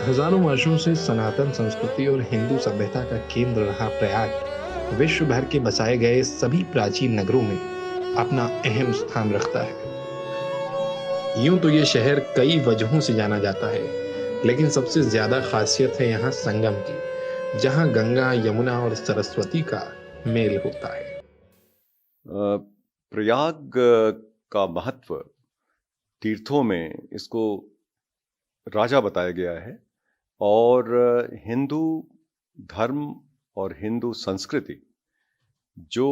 हजारों वर्षों से सनातन संस्कृति और हिंदू सभ्यता का केंद्र रहा प्रयाग विश्व भर के बसाए गए सभी प्राचीन नगरों में अपना अहम स्थान रखता है। यूं तो ये शहर कई वजहों से जाना जाता है, लेकिन सबसे ज्यादा खासियत है यहाँ संगम की, जहाँ गंगा, यमुना और सरस्वती का मेल होता है। प्रयाग का महत्व तीर्थों में इसको राजा बताया गया है और हिंदू धर्म और हिंदू संस्कृति जो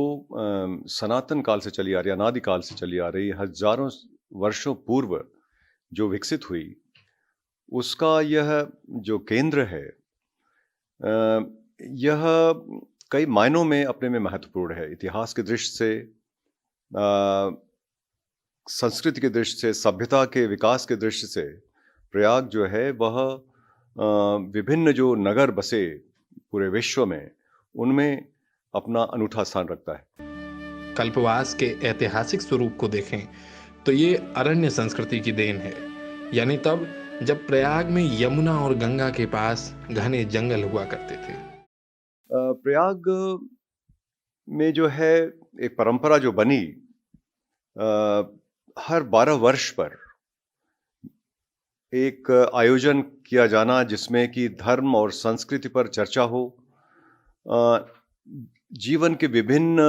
सनातन काल से चली आ रही, अनादि काल से चली आ रही, हजारों वर्षों पूर्व जो विकसित हुई, उसका यह जो केंद्र है, यह कई मायनों में अपने में महत्वपूर्ण है। इतिहास की दृष्टि से, संस्कृति की दृष्टि से, सभ्यता के विकास की दृष्टि से प्रयाग जो है वह विभिन्न जो नगर बसे पूरे विश्व में, उनमें अपना अनूठा स्थान रखता है। कल्पवास के ऐतिहासिक स्वरूप को देखें तो ये अरण्य संस्कृति की देन है, यानी तब जब प्रयाग में यमुना और गंगा के पास घने जंगल हुआ करते थे। प्रयाग में जो है एक परंपरा जो बनी, हर 12 वर्ष पर एक आयोजन किया जाना जिसमें कि धर्म और संस्कृति पर चर्चा हो, जीवन के विभिन्न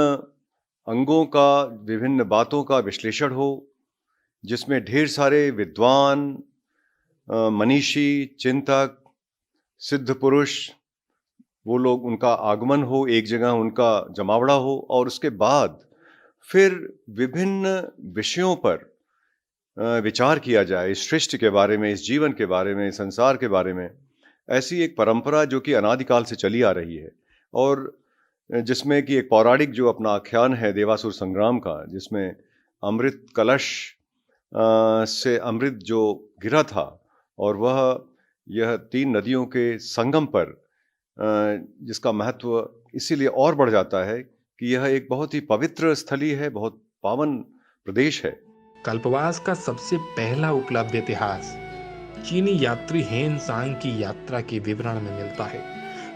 अंगों का, विभिन्न बातों का विश्लेषण हो, जिसमें ढेर सारे विद्वान, मनीषी, चिंतक, सिद्ध पुरुष, वो लोग, उनका आगमन हो, एक जगह उनका जमावड़ा हो, और उसके बाद फिर विभिन्न विषयों पर विचार किया जाए, इस सृष्टि के बारे में, इस जीवन के बारे में, संसार के बारे में। ऐसी एक परंपरा जो कि अनादिकाल से चली आ रही है और जिसमें कि एक पौराणिक जो अपना आख्यान है देवासुर संग्राम का, जिसमें अमृत कलश से अमृत जो गिरा था और वह यह 3 नदियों के संगम पर, जिसका महत्व इसीलिए और बढ़ जाता है कि यह एक बहुत ही पवित्र स्थली है, बहुत पावन प्रदेश है। कल्पवास का सबसे पहला उपलब्ध इतिहास चीनी यात्री हेन सांग की यात्रा के विवरण में मिलता है,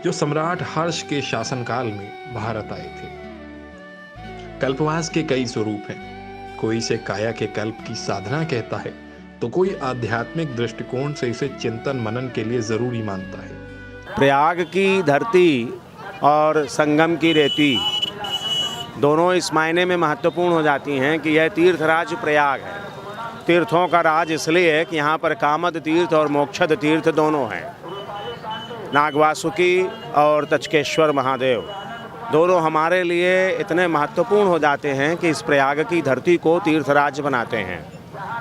जो सम्राट हर्ष के शासनकाल में भारत आए थे। कल्पवास के कई स्वरूप हैं। कोई इसे काया के कल्प की साधना कहता है, तो कोई आध्यात्मिक दृष्टिकोण से इसे चिंतन मनन के लिए जरूरी मानता है। प्रयाग की धरती और संगम की रेती दोनों इस मायने में महत्वपूर्ण हो जाती हैं कि यह तीर्थराज प्रयाग है। तीर्थों का राज इसलिए है कि यहाँ पर कामद तीर्थ और मोक्षद तीर्थ दोनों हैं। नागवासुकी और तचकेश्वर महादेव दोनों हमारे लिए इतने महत्वपूर्ण हो जाते हैं कि इस प्रयाग की धरती को तीर्थराज बनाते हैं।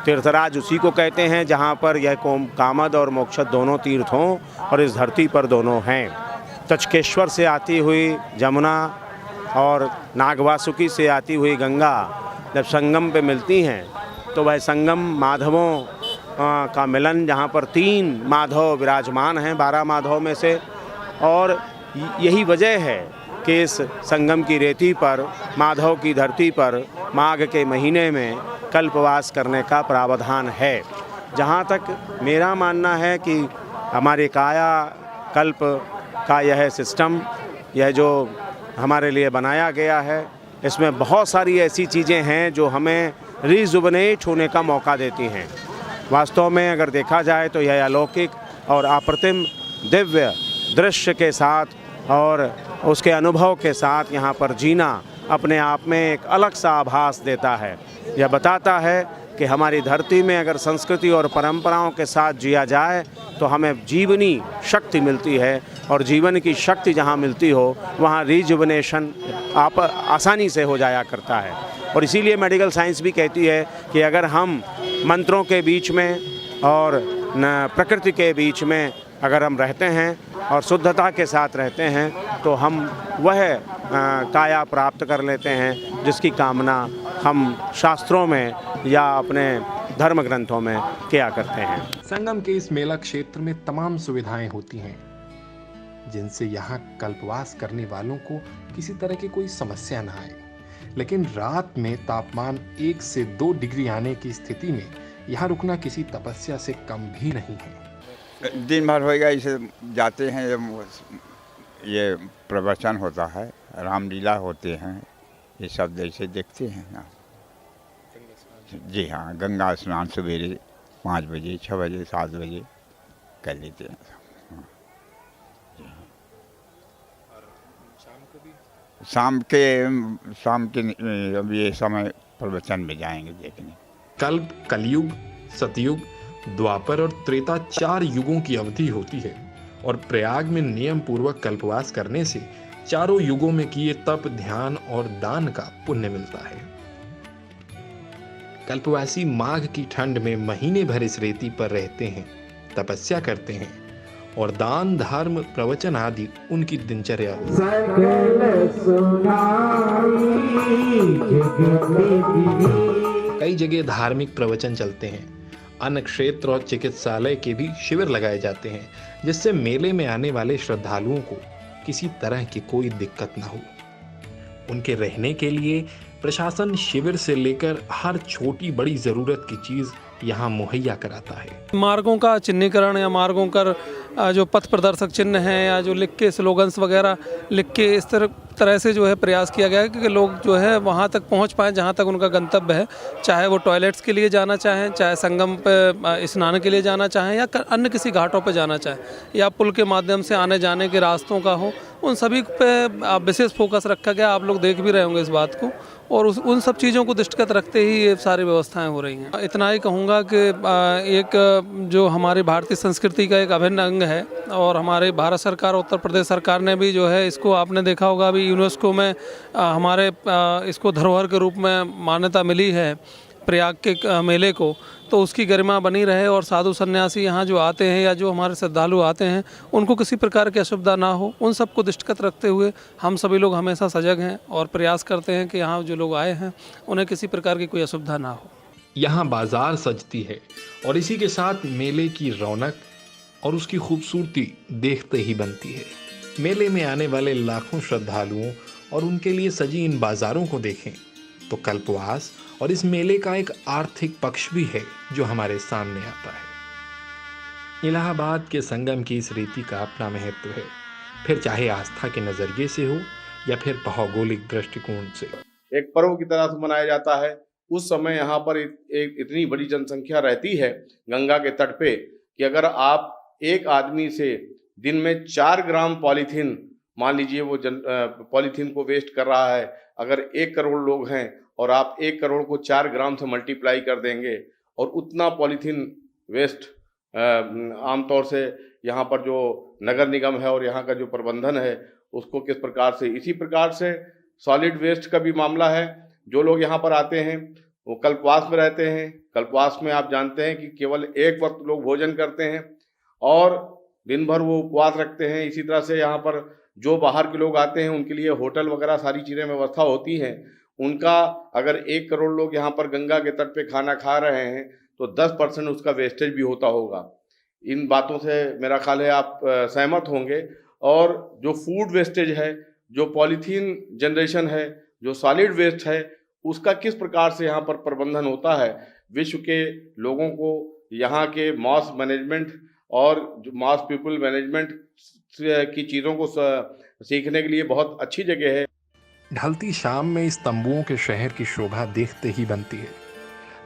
तीर्थराज उसी को कहते हैं जहाँ पर यह कामद और मोक्षद दोनों तीर्थ हों और इस धरती पर दोनों हैं। तचकेश्वर से आती हुई जमुना और नागवासुकी से आती हुई गंगा जब संगम पे मिलती हैं तो वह संगम माधवों का मिलन, जहाँ पर 3 माधव विराजमान हैं 12 माधव में से, और यही वजह है कि इस संगम की रेती पर, माधव की धरती पर माघ के महीने में कल्पवास करने का प्रावधान है। जहाँ तक मेरा मानना है कि हमारे काया कल्प का यह सिस्टम, यह जो हमारे लिए बनाया गया है, इसमें बहुत सारी ऐसी चीज़ें हैं जो हमें रिजुवनेट होने का मौका देती हैं। वास्तव में अगर देखा जाए तो यह अलौकिक और अप्रतिम दिव्य दृश्य के साथ और उसके अनुभव के साथ यहाँ पर जीना अपने आप में एक अलग सा आभास देता है। यह बताता है कि हमारी धरती में अगर संस्कृति और परंपराओं के साथ जिया जाए तो हमें जीवनी शक्ति मिलती है, और जीवन की शक्ति जहाँ मिलती हो वहाँ रिजुवनेशन आसानी से हो जाया करता है। और इसीलिए मेडिकल साइंस भी कहती है कि अगर हम मंत्रों के बीच में और प्रकृति के बीच में अगर हम रहते हैं और शुद्धता के साथ रहते हैं तो हम वह काया प्राप्त कर लेते हैं जिसकी कामना हम शास्त्रों में या अपने धर्म ग्रंथों में किया करते हैं। संगम के इस मेला क्षेत्र में तमाम सुविधाएं होती हैं, जिनसे यहाँ कल्पवास करने वालों को किसी तरह की कोई समस्या न आए। लेकिन रात में तापमान 1 से 2 डिग्री आने की स्थिति में यहाँ रुकना किसी तपस्या से कम भी नहीं है। दिन भर होएगा, इसे जाते हैं, ये प्रवचन होता है, रामलीला होते हैं, ये सब जैसे देखते हैं ना। जी हाँ, गंगा स्नान सवेरे 5 बजे, 6 बजे, 7 बजे कर लेते हैं। शाम के अब ये समय प्रवचन में जाएंगे देखने। कल्प, कलयुग, सतयुग, द्वापर और त्रेता 4 युगों की अवधि होती है और प्रयाग में नियम पूर्वक कल्पवास करने से चारों युगों में किए तप, ध्यान और दान का पुण्य मिलता है। कल्पवासी माघ की ठंड में महीने भर इस रेती पर रहते हैं, तपस्या करते हैं और दान, धर्म, प्रवचन आदि उनकी दिनचर्या होती है। कई जगह धार्मिक प्रवचन चलते हैं। अन्न क्षेत्र और चिकित्सालय के भी शिविर लगाए जाते हैं, जिससे मेले में आने वाले श्रद्धालुओं को किसी तरह की कोई दिक्कत न हो। उनके रहने के लिए प्रशासन शिविर से लेकर हर छोटी बड़ी जरूरत की चीज यहाँ मुहैया कराता है। मार्गों का चिन्हीकरण या मार्गों का जो पथ प्रदर्शक चिन्ह हैं या जो लिख के स्लोगन्स वगैरह लिख के इस तरह से जो है प्रयास किया गया है कि लोग जो है वहाँ तक पहुँच पाएँ जहाँ तक उनका गंतव्य है, चाहे वो टॉयलेट्स के लिए जाना चाहें, चाहे संगम पे स्नान के लिए जाना चाहें या अन्य किसी घाटों पे जाना चाहें या पुल के माध्यम से आने जाने के रास्तों का हो, उन सभी पे विशेष फोकस रखा गया। आप लोग देख भी रहे होंगे इस बात को और उन सब चीज़ों को दृष्टिगत रखते ही ये सारी व्यवस्थाएं हो रही हैं। इतना ही कहूँगा कि एक जो हमारी भारतीय संस्कृति का एक अभिन्न अंग है और हमारे भारत सरकार, उत्तर प्रदेश सरकार ने भी जो है इसको, आपने देखा होगा अभी यूनेस्को में हमारे इसको धरोहर के रूप में मान्यता मिली है प्रयाग के मेले को, तो उसकी गरिमा बनी रहे और साधु सन्यासी यहाँ जो आते हैं या जो हमारे श्रद्धालु आते हैं उनको किसी प्रकार की असुविधा ना हो, उन सबको दृष्टिगत रखते हुए हम सभी लोग हमेशा सजग हैं और प्रयास करते हैं कि यहाँ जो लोग आए हैं उन्हें किसी प्रकार की कोई असुविधा ना हो। यहाँ बाजार सजती है और इसी के साथ मेले की रौनक और उसकी खूबसूरती देखते ही बनती है। मेले में आने वाले लाखों श्रद्धालुओं और उनके लिए सजी इन बाजारों को देखें तो कल्पवास और इस मेले का एक आर्थिक पक्ष भी है जो हमारे सामने आता है। इलाहाबाद के संगम की इस रीति का अपना महत्व है, फिर चाहे आस्था के नजरिए से हो या फिर भौगोलिक दृष्टिकोण से। एक पर्व की तरह से मनाया जाता है। उस समय यहाँ पर एक इतनी बड़ी जनसंख्या रहती है गंगा के तट पे कि अगर आप एक आदमी से दिन में 4 ग्राम पॉलीथीन, मान लीजिए वो पॉलीथीन को वेस्ट कर रहा है, अगर 1 करोड़ लोग हैं और आप 1 करोड़ को 4 ग्राम से मल्टीप्लाई कर देंगे और उतना पॉलीथीन वेस्ट आमतौर से यहाँ पर जो नगर निगम है और यहाँ का जो प्रबंधन है उसको किस प्रकार से, इसी प्रकार से सॉलिड वेस्ट का भी मामला है। जो लोग यहाँ पर आते हैं वो कल्पवास में रहते हैं। कल्पवास में आप जानते हैं कि केवल एक वक्त लोग भोजन करते हैं और दिन भर वो उपवास रखते हैं। इसी तरह से यहाँ पर जो बाहर के लोग आते हैं उनके लिए होटल वगैरह सारी चीज़ें व्यवस्था होती हैं। उनका अगर 1 करोड़ लोग यहाँ पर गंगा के तट पे खाना खा रहे हैं तो 10% उसका वेस्टेज भी होता होगा। इन बातों से मेरा ख्याल है आप सहमत होंगे। और जो फूड वेस्टेज है, जो पॉलीथीन जनरेशन है, जो सॉलिड वेस्ट है, उसका किस प्रकार से यहाँ पर प्रबंधन होता है, विश्व के लोगों को यहाँ के मास मैनेजमेंट और जो मास पीपल मैनेजमेंट की चीज़ों को सीखने के लिए बहुत अच्छी जगह है। ढलती शाम में इस तंबुओं के शहर की शोभा देखते ही बनती है।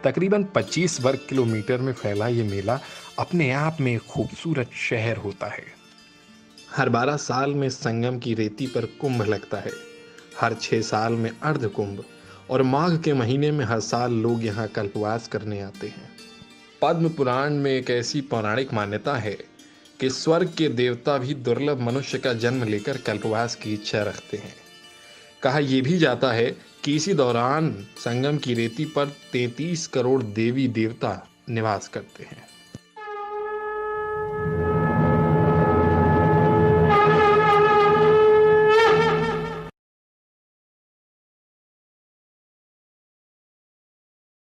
तकरीबन 25 वर्ग किलोमीटर में फैला ये मेला अपने आप में एक खूबसूरत शहर होता है। हर 12 साल में संगम की रेती पर कुंभ लगता है, हर 6 साल में अर्ध कुंभ और माघ के महीने में हर साल लोग यहाँ कल्पवास करने आते हैं। पद्म पुराण में एक ऐसी पौराणिक मान्यता है कि स्वर्ग के देवता भी दुर्लभ मनुष्य का जन्म लेकर कल्पवास की इच्छा रखते हैं। कहा यह भी जाता है कि इसी दौरान संगम की रेती पर 33 करोड़ देवी देवता निवास करते हैं।